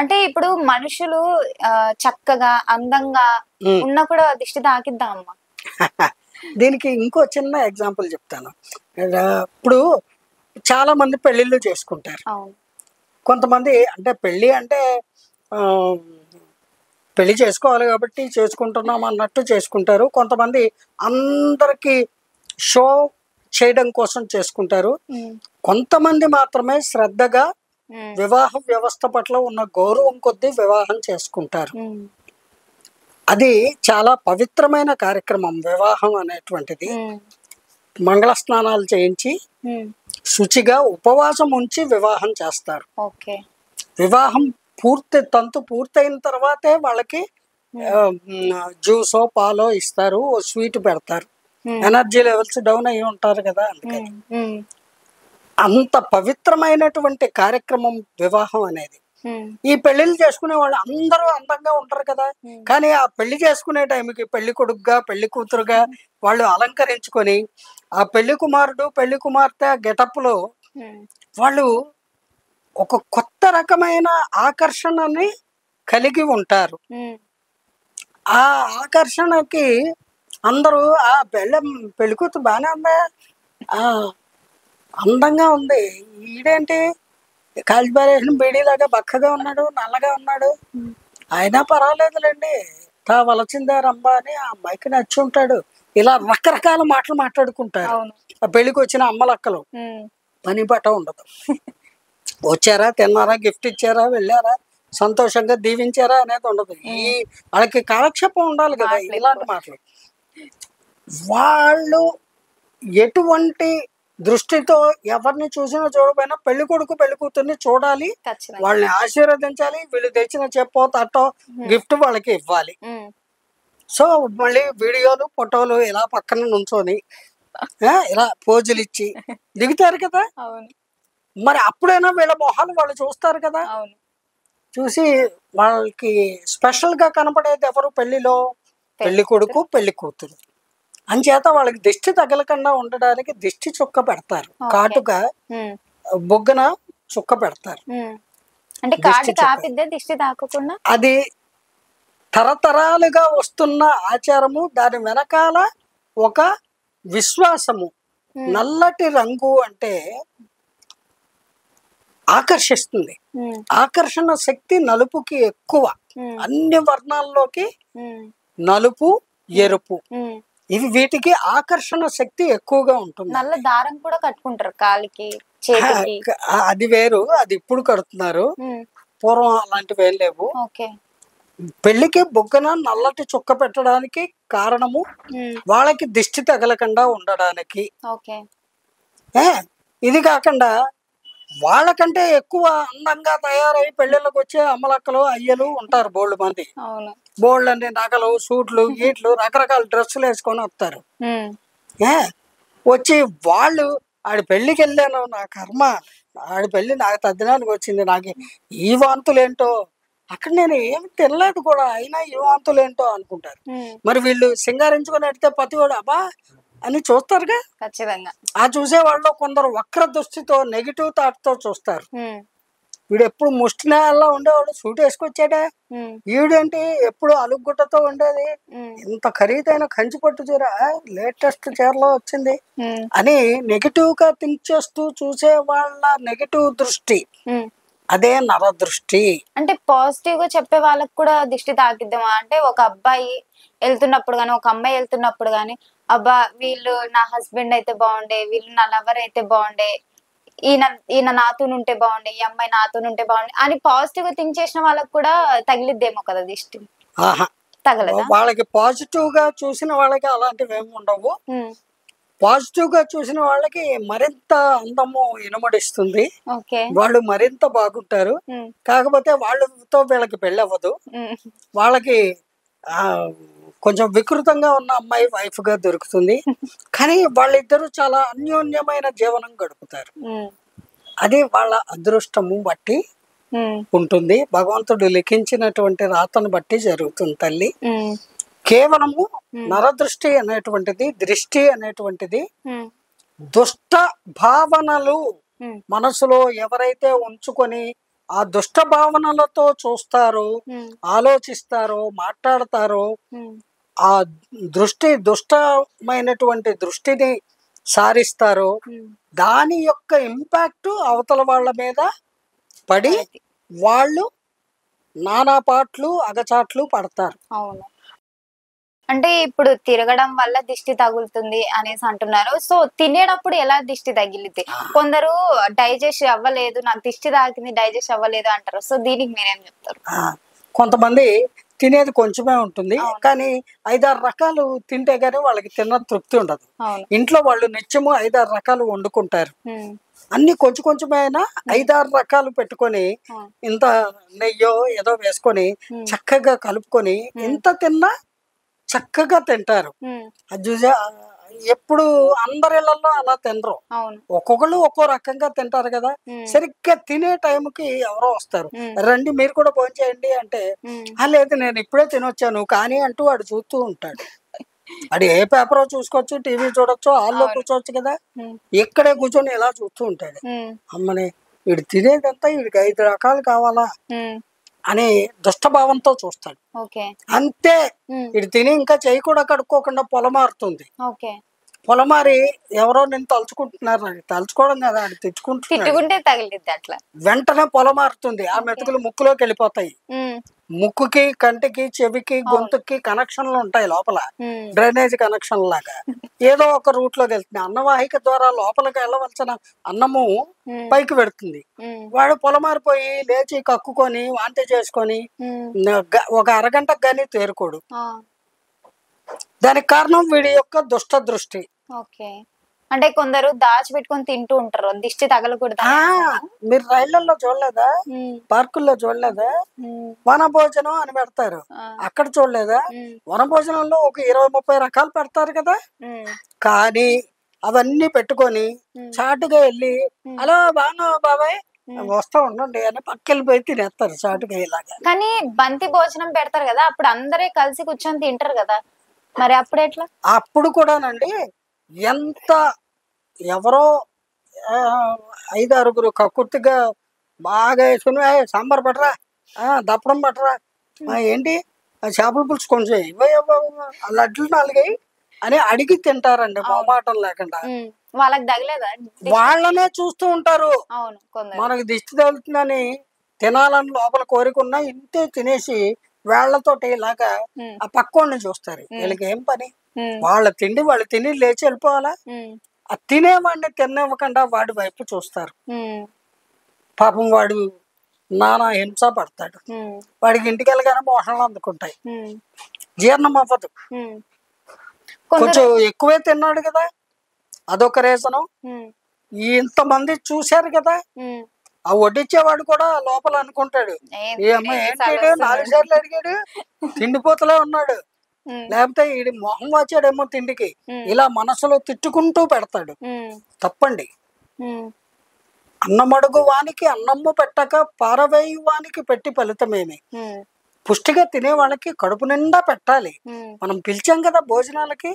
అంటే ఇప్పుడు మనుషులు చక్కగా, అందంగా ఉమ్. ఉన్నా కూడా దిష్టి తాకిద్దా అమ్మా? దీనికి ఇంకో చిన్న ఎగ్జాంపుల్ చెప్తాను. ఇప్పుడు చాలా మంది పెళ్ళిళ్ళు చేసుకుంటారు. అవును. కొంతమంది అంటే పెళ్ళి అంటే ఆ, పెళ్లి చేసుకోవాలి కాబట్టి చేసుకుంటున్నాం అన్నట్టు చేసుకుంటారు. కొంతమంది అందరికీ షో చేయడం కోసం చేసుకుంటారు. ఉమ్, కొంతమంది మాత్రమే శ్రద్ధగా ఉమ్, వివాహ వ్యవస్థ పట్ల ఉన్న గౌరవం కొద్దీ వివాహం చేసుకుంటారు. ఉమ్, అది చాలా పవిత్రమైన కార్యక్రమం వివాహం అనేటువంటిది. ఉమ్, మంగళ స్నానాలు చేయించి ఉమ్. శుచిగా ఉపవాసం ఉంచి వివాహం చేస్తారు. ఓకే. వివాహం తంతు పూర్తయిన తర్వాతే వాళ్ళకి జ్యూసో పాలో ఇస్తారు, ఓ స్వీట్ పెడతారు. ఉమ్, ఎనర్జీ లెవెల్స్ డౌన్ అయ్యి ఉంటారు కదా, అందుకని. ఉమ్, ఉమ్, అంత పవిత్రమైనటువంటి కార్యక్రమం వివాహం అనేది. ఉమ్, ఈ పెళ్లిళ్ళు చేసుకునే వాళ్ళు అందరూ అందంగా ఉంటారు కదా, ఉమ్, కానీ ఆ పెళ్లి చేసుకునే టైంకి పెళ్లి కొడుకుగా పెళ్లి కూతురుగా వాళ్ళు అలంకరించుకొని ఆ పెళ్లి కుమారుడు పెళ్లి కుమార్తె గెటప్లో ఉమ్, వాళ్ళు ఒక కొత్త రకమైన ఆకర్షణని కలిగి ఉంటారు. ఉమ్, ఆ ఆకర్షణకి అందరూ ఆ పెళ్లి కూతురు బాగానే ఉందా, ఆ అందంగా ఉంది, ఈడేంటి కాల్చిపారేసిన బీడీలాగా బక్కగా ఉన్నాడు, నల్లగా ఉన్నాడు, ఉమ్. అయినా పర్వాలేదులేండి, తా వలచిందే రంబ అని ఆ అమ్మాయికి నచ్చి ఉంటాడు. ఇలా రకరకాల మాటలు మాట్లాడుకుంటారు అవును. ఆ పెళ్లికి వచ్చిన అమ్మలక్కలు. ఉమ్, పని బట్ట ఉండదు. వచ్చారా, తిన్నారా, గిఫ్ట్ ఇచ్చారా, వెళ్ళారా, సంతోషంగా దీవించారా అనేది ఉండదు. వాళ్ళకి కాలక్షేపం ఉండాలి కదా, మాటలు ఇలాంటి ఎక్కువ. మాటలు. వాళ్ళు ఎటువంటి దృష్టితో ఎవరిని చూసినా చూడకపోయినా పెళ్లి కొడుకు పెళ్లి కూతుర్ని చూడాలి, ఖచ్చితంగా. వాళ్ళని ఆశీర్వదించాలి, వీళ్ళు తెచ్చిన చెప్పో తట్టో గిఫ్ట్ వాళ్ళకి ఇవ్వాలి. ఉమ్, సో మళ్ళీ వీడియోలు ఫోటోలు ఇలా పక్కన నుంచొని ఇలా పోజులు ఇచ్చి దిగుతారు కదా. అవును. మరి అప్పుడైనా వీళ్ళ మొహాలు వాళ్ళు చూస్తారు కదా. అవును. చూసి వాళ్ళకి స్పెషల్గా కనపడేది ఎవరు పెళ్లిలో? పెళ్లి కొడుకు పెళ్లి కూతురు. అంచేత వాళ్ళకి దిష్టి తగలకుండా ఉండడానికి దిష్టి చుక్క పెడతారు, కాటుగా ఉమ్, బొగ్గన చుక్క పెడతారు. ఉమ్. అంటే దిష్టి కాటు చుక్క తాపిద్దే దిష్టి తాకకుండా? అది తరతరాలుగా వస్తున్న ఆచారము. దాని వెనకాల ఒక విశ్వాసము. నల్లటి రంగు అంటే ఆకర్షిస్తుంది. ఉమ్, ఆకర్షణ శక్తి నలుపుకి ఎక్కువ. ఉమ్, అన్ని వర్ణాల్లోకి ఉమ్, నలుపు, ఎరుపు ఉమ్. ఇవి వీటికి ఆకర్షణ శక్తి ఎక్కువగా ఉంటుంది. నల్ల దారం కూడా కట్టుకుంటారు కాలికి, చేతికి. అది వేరు, అది ఇప్పుడు కడుతున్నారు, ఉమ్, పూర్వం అలాంటివి ఏం లేవు. ఓకే. పెళ్లికి బొగ్గన నల్లటి చుక్క పెట్టడానికి కారణము ఉమ్, వాళ్ళకి దిష్టి తగలకుండా ఉండడానికి. ఓకే. ఇది కాకుండా వాళ్ళకంటే ఎక్కువ అందంగా తయారై పెళ్ళిళ్ళకి వచ్చే అమ్మలక్కలు అయ్యలు ఉంటారు బోల్డ్ మంది. అవును. బోల్డ్ అన్ని నగలు, సూట్లు, గీట్లు, రకరకాల డ్రెస్సులు వేసుకొని వస్తారు. ఉమ్, వచ్చి వాళ్ళు ఆడి పెళ్ళికి వెళ్ళాను, నా కర్మ, ఆడి పెళ్ళి నాకు తద్దినానికి వచ్చింది, నాకు ఈ వాంతులేంటో, అక్కడ నేను ఏమి తినలేదు కూడా, అయినా ఈ వాంతులేంటో అనుకుంటారు. ఉమ్. మరి వీళ్ళు సింగారించుకొని ఎడితే ప్రతి వాడు అబ్బా అని చూస్తారుగా. ఖచ్చితంగా. ఆ చూసే వాళ్ళు కొందరు వక్ర దృష్టితో నెగిటివ్ థాట్తో చూస్తారు. ఉమ్, వీడు ఎప్పుడు ముష్టినాయాల్లో ఉండేవాడు, సూట్ వేసుకొచ్చాడా, ఉమ్, ఈడేంటి ఎప్పుడు అలుగుగుట్టతో ఉండేది, ఉమ్, ఇంత ఖరీదైన కంచి పట్టు చీర లేటెస్ట్ చీరలో వచ్చింది ఉమ్, అని నెగిటివ్గా థింక్ చేస్తూ చూసే వాళ్ళ నెగిటివ్ దృష్టి, ఉమ్. అదే నరదృష్టి. అంటే పాజిటివ్ గా చెప్పే వాళ్ళకి కూడా దిష్టి తాకిద్దామా? అంటే ఒక అబ్బాయి వెళ్తున్నప్పుడు గానీ, ఒక అమ్మాయి వెళ్తున్నప్పుడు గానీ, అబ్బా వీళ్ళు నా హస్బెండ్ అయితే బాగుండే, వీళ్ళు నా లవర్ అయితే బాగుండే, ఈయన ఈయన నాతోనుంటే బాగుండే, ఈ అమ్మాయి నాతోనుంటే బాగుండే అని పాజిటివ్ గా థింక్ చేసిన వాళ్ళకి కూడా తగిలిద్దేమో కదా దిష్టి? ఆహా, తగలదా? వాళ్ళకి పాజిటివ్గా చూసిన వాళ్ళకి అలాంటివి ఏమి ఉండవు. ఉమ్, పాజిటివ్గా చూసిన వాళ్ళకి మరింత అందము ఇనుమడిస్తుంది, ఓకే. వాళ్ళు మరింత బాగుంటారు. ఉమ్, కాకపోతే వాళ్ళతో వీళ్ళకి పెళ్ళి అవ్వదు. ఉమ్, వాళ్ళకి కొంచెం వికృతంగా ఉన్న అమ్మాయి వైఫ్గా దొరుకుతుంది, కానీ వాళ్ళిద్దరూ చాలా అన్యోన్యమైన జీవనం గడుపుతారు. ఉమ్, అది వాళ్ళ అదృష్టము బట్టి ఉమ్, ఉంటుంది, భగవంతుడు లిఖించినటువంటి రాతను బట్టి జరుగుతుంది తల్లి. ఉమ్, కేవలము నరదృష్టి అనేటువంటిది, దృష్టి అనేటువంటిది ఉమ్, దుష్ట భావనలు ఉమ్, మనసులో ఎవరైతే ఉంచుకొని ఆ దుష్ట భావనలతో చూస్తారు, ఆలోచిస్తారు, మాట్లాడతారు. ఆ దుష్టమైనటువంటి దృష్టిని సారిస్తారు. దాని యొక్క ఇంపాక్ట్ అవతల వాళ్ళ మీద పడి వాళ్ళు నానా పాట్లు అగచాట్లు పడతారు. అవును. అంటే ఇప్పుడు తిరగడం వల్ల దిష్టి తగులుతుంది అనేసి అంటున్నారు. సో తినేటప్పుడు ఎలా దిష్టి తగిలిద్ది? కొందరు డైజెస్ట్ అవ్వలేదు, నాకు దిష్టి తాకింది డైజెస్ట్ అవ్వలేదు అంటారు. సో దీనికి మీరేం చెప్తారు? కొంతమంది తినేది కొంచెమే ఉంటుంది, అవును. కానీ 5-6 రకాలు తింటే గానీ వాళ్ళకి తిన్న తృప్తి ఉండదు. అవును. ఇంట్లో వాళ్ళు నిత్యము 5-6 రకాలు వండుకుంటారు. ఉమ్. అన్ని కొంచెం కొంచెమైనా 5-6 రకాలు పెట్టుకొని ఇంత నెయ్యో ఏదో వేసుకొని చక్కగా కలుపుకొని ఇంత తిన్నా చక్కగా తింటారు. అది చూసా ఎప్పుడు అందరిళ్లలో అలా తినరు. అవును. ఒక్కొక్కళ్ళు ఒక్కో రకంగా తింటారు కదా. సరిగ్గా తినే టైంకి ఎవరో వస్తారు, రండి మీరు కూడా భోజనం చేయండి అంటే, లేదు నేను ఇప్పుడే తినొచ్చాను కానీ అంటూ వాడు చూస్తూ ఉంటాడు. అది ఏ పేపరో చూసుకోవచ్చు, టీవీ చూడొచ్చు, హాల్లో కూర్చోవచ్చు కదా. ఇక్కడే కూర్చొని ఇలా చూస్తూ ఉంటాడు. అమ్మని వీడు తినేదంతా వీడికి 5 రకాలు కావాలా అని దుష్టభావంతో చూస్తాడు. అంతే. వీడు తిని ఇంకా చేయి కూడా కడుక్కోకుండా పొలమారుతుంది. పొలమారి ఎవరో నేను తలుచుకుంటున్నారు, అది తలుచుకోవడం కదా, అది తెచ్చుకుంటుంటే తగిలిద్ది అట్లా. వెంటనే పొలమారుతుంది. ఆ మెతుకులు ముక్కులోకి వెళ్ళిపోతాయి. ముక్కుకి, కంటికి, చెవికి, గొంతుకి కనెక్షన్లు ఉంటాయి లోపల, డ్రైనేజ్ కనెక్షన్ లాగా. ఏదో ఒక రూట్ లోకి వెళ్తుంది. అన్నవాహిక ద్వారా లోపలికి వెళ్ళవలసిన అన్నము పైకి పెడుతుంది. వాడు పొలమారిపోయి లేచి కక్కుకొని వాంతి చేసుకొని ఒక అరగంటకు గానీ తేరుకోడు. దానికి కారణం వీడి యొక్క దుష్ట దృష్టి. అంటే కొందరు దాచిపెట్టుకొని తింటూ ఉంటారు, దిష్టి తగలకూడదు. మీరు రైళ్లలో చూడలేదా, పార్కుల్లో చూడలేదా, వన భోజనం అని పెడతారు, అక్కడ చూడలేదా? వన భోజనంలో ఒక 20-30 రకాలు పెడతారు కదా. కానీ అవన్నీ పెట్టుకొని చాటుగా వెళ్ళి అలా బాగా బాబాయ్ వస్తా ఉండండి అని పక్కెళ్ళిపోయి తినేస్తారు చాటుగా ఇలాగా. కానీ బంతి భోజనం పెడతారు కదా, అప్పుడు అందరే కలిసి కూర్చొని తింటారు కదా, మరి అప్పుడు ఎట్లా? అప్పుడు కూడానండి ఎంత ఎవరో 5-6 కక్కుర్తిగా బాగా వేసుకుని సాంబార్ పట్టరా, దప్పడం పట్టరా, ఏంటి చేపల పులుసు కొంచెం లడ్లు 4 అని అడిగి తింటారండి మొహమాటం లేకుండా. వాళ్ళకి తగలేదా? వాళ్ళనే చూస్తూ ఉంటారు. మనకు దిష్టి తగులుతుందని తినాలని లోపల కోరికున్నా ఇంతే తినేసి వేళ్లతోటి ఇలాగా ఆ పక్కోడిని చూస్తారు. వీళ్ళకి ఏం పని? వాళ్ళ తిండి వాళ్ళు తిని లేచి వెళ్ళిపోవాలా? ఆ తినేవాడిని తినివ్వకుండా వాడి వైపు చూస్తారు. పాపం వాడు నానా హింస పడతాడు. వాడికి ఇంటికి వెళ్ళగానే మోషణలు అందుకుంటాయి, జీర్ణం అవ్వదు. కొంచెం ఎక్కువే తిన్నాడు కదా, అదొక రీజను. ఇంతమంది చూశారు కదా, ఆ వడ్డిచ్చేవాడు కూడా లోపల అనుకుంటాడు, ఈ అమ్మాయి ఏంటి 4 సార్లు అడిగాడు, తిండిపోతలే ఉన్నాడు, లేకపోతే వీడి మొహం వచ్చాడేమో తిండికి, ఇలా మనసులో తిట్టుకుంటూ పెడతాడు. తప్పండి. అన్నమడుగు వానికి అన్నమ్ము పెట్టక పారవేయు వానికి పెట్టి ఫలితమేమి. పుష్టిగా తినే వాళ్ళకి కడుపు నిండా పెట్టాలి. మనం పిలిచాం కదా భోజనాలకి,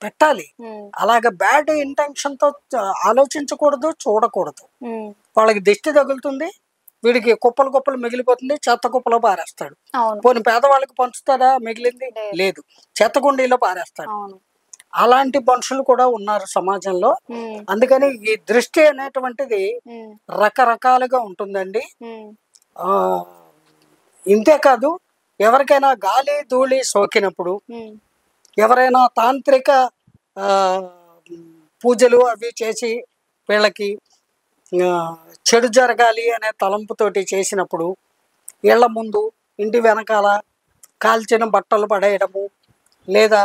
పెట్టాలి. అలాగ బ్యాడ్ ఇంటెన్షన్ తో ఆలోచించకూడదు, చూడకూడదు. వాళ్ళకి దిష్టి తగులుతుంది, వీడికి కుప్పలు మిగిలిపోతుంది, చెత్త కుప్పలో పారేస్తాడు. పోనీ పేదవాళ్ళకి పంచుతాడా మిగిలింది? లేదు, చెత్త కుండీలో పారేస్తాడు. అలాంటి మనుషులు కూడా ఉన్నారు సమాజంలో. అందుకని ఈ దృష్టి అనేటువంటిది రకరకాలుగా ఉంటుందండి. ఇంతేకాదు, ఎవరికైనా గాలి ధూళి సోకినప్పుడు, ఎవరైనా తాంత్రిక పూజలు అవి చేసి వీళ్ళకి చెడు జరగాలి అనే తలంపుతోటి చేసినప్పుడు వీళ్ళ ముందు ఇంటి వెనకాల కాల్చిన బట్టలు పడేయడము, లేదా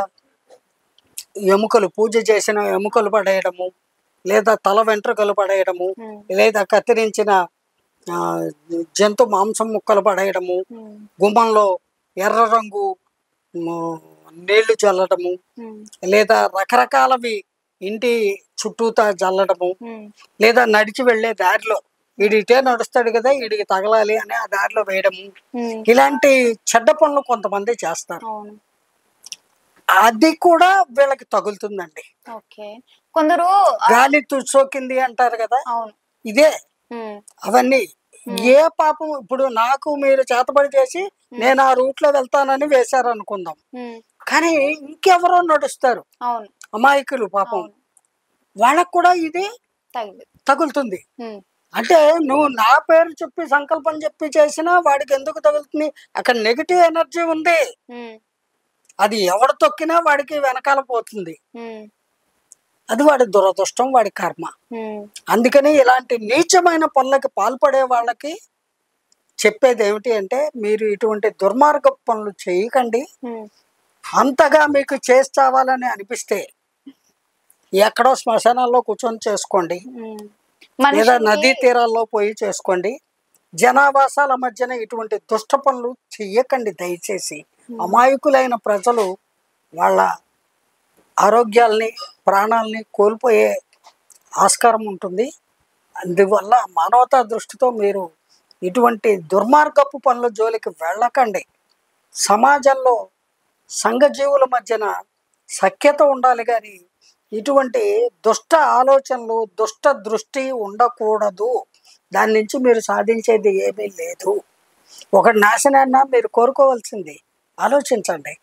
ఎముకలు పూజ చేసిన ఎముకలు పడేయడము, లేదా తల వెంట్రుకలు పడేయడము, లేదా కత్తిరించిన జంతు మాంసం ముక్కలు పడేయడము, గుమ్మంలో ఎర్ర రంగు నీళ్లు చల్లడము, లేదా రకరకాలవి ఇంటి చుట్టూతా చల్లడము, లేదా నడిచి వెళ్లే దారిలో వీడిటే నడుస్తాడు కదా వీడికి తగలాలి అని ఆ దారిలో వేయడము, ఇలాంటి చెడ్డ పనులు కొంతమంది చేస్తారు. అది కూడా వీళ్ళకి తగులుతుందండి. కొందరు గాలి సోకింది అంటారు కదా, ఇదే. అవన్నీ ఏ పాపం ఇప్పుడు నాకు మీరు చేతబడి చేసి నేను ఆ రూట్ లో వెళ్తానని వేశారు అనుకుందాం, ఉమ్, కానీ ఇంకెవరో నడుస్తారు అవును అమాయకులు పాపం, అవును వాళ్ళకు కూడా ఇది తగిలి తగులుతుంది. ఉమ్, అంటే నువ్వు నా పేరు చెప్పి సంకల్పం చెప్పి చేసినా వాడికి ఎందుకు తగులుతుంది? అక్కడ నెగిటివ్ ఎనర్జీ ఉంది, ఉమ్, అది ఎవడు తొక్కినా వాడికి వెనకాల పోతుంది. ఉమ్, అది వాడి దురదృష్టం, వాడి కర్మ. ఉమ్, అందుకని ఇలాంటి నీచమైన పనులకి పాల్పడే వాళ్ళకి చెప్పేది ఏమిటి అంటే, మీరు ఇటువంటి దుర్మార్గ పనులు చేయకండి. ఉమ్, అంతగా మీకు చేసి చావాలని అనిపిస్తే ఎక్కడో శ్మశానాల్లో కూర్చొని చేసుకోండి, ఉమ్. లేదా మనుషులకి నదీ తీరాల్లో పోయి చేసుకోండి. జనావాసాల మధ్యన ఇటువంటి దుష్ట పనులు చెయ్యకండి దయచేసి. అమాయకులైన ప్రజలు వాళ్ళ ఆరోగ్యాల్ని ప్రాణాలని కోల్పోయే ఆస్కారం ఉంటుంది. అందువల్ల మానవతా దృష్టితో మీరు ఇటువంటి దుర్మార్గపు పనుల జోలికి వెళ్ళకండి. సమాజంలో సంఘజీవుల మధ్యన సఖ్యత ఉండాలి, కానీ ఇటువంటి దుష్ట ఆలోచనలు దుష్ట దృష్టి ఉండకూడదు. దాని నుంచి మీరు సాధించేది ఏమీ లేదు. ఒక నాశనాన్న మీరు కోరుకోవాల్సింది ఆలోచించండి.